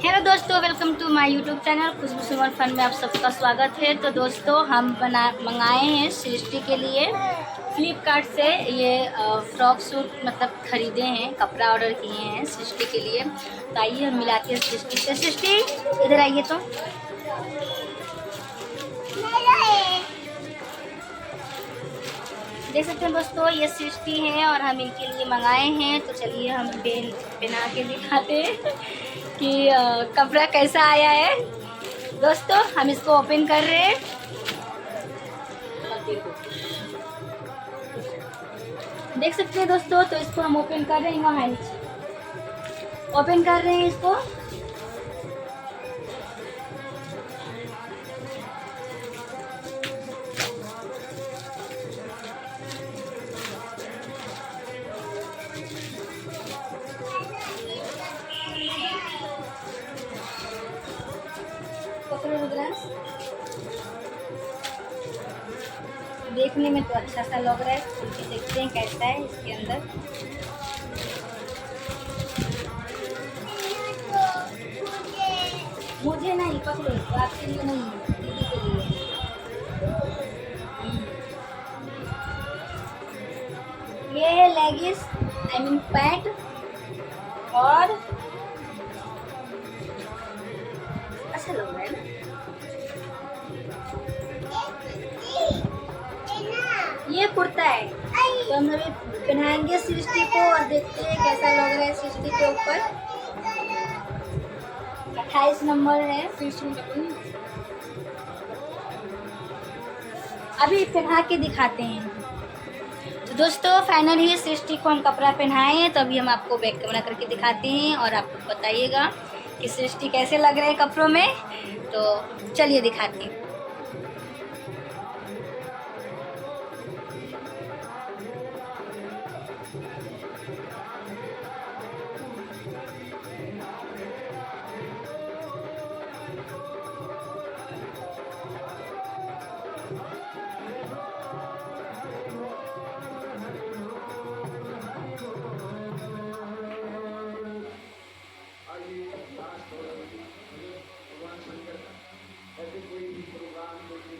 Hello दोस्तों, welcome to my YouTube channel Khushboo Suman fun में आप सबका स्वागत है। तो दोस्तों हम मंगाए हैं सृष्टि के लिए फ्लिपकार्ट से ये फ्रॉक सूट मतलब ख़रीदे हैं, कपड़ा ऑर्डर किए हैं सृष्टि के लिए। तो आइए हम मिलाते हैं सृष्टि से। सृष्टि इधर आइए। तो देख सकते हैं दोस्तों, ये सृष्टि है और हम इनके लिए मंगाए हैं। तो चलिए हम पहना के दिखाते हैं कि कपड़ा कैसा आया है। दोस्तों हम इसको ओपन कर रहे हैं। देख सकते हैं दोस्तों, तो इसको हम ओपन कर रहे हैं। ओपन कर रहे हैं इसको। देखने में तो अच्छा सा लग रहा है, खोल के देखते हैं कैसा है इसके अंदर। मुझे नहीं पकड़ो, आपके लिए नहीं, दीदी के लिए। ये है लेगिस, आई मीन पैंट। और अच्छा लग रहा है ना। ये कुर्ता है, तो हम अभी पहनाएंगे सृष्टि को और देखते हैं कैसा लग रहा है सृष्टि के ऊपर। 28 नंबर है। अभी पहना के दिखाते हैं। तो दोस्तों फाइनली सृष्टि को हम कपड़ा पहनाए हैं, तो अभी हम आपको बैक कैमरा करके दिखाते हैं और आप बताइएगा कि सृष्टि कैसे लग रहे हैं कपड़ों में। तो चलिए दिखाते हैं। ऐसे कोई भी प्रोग्राम कोई भी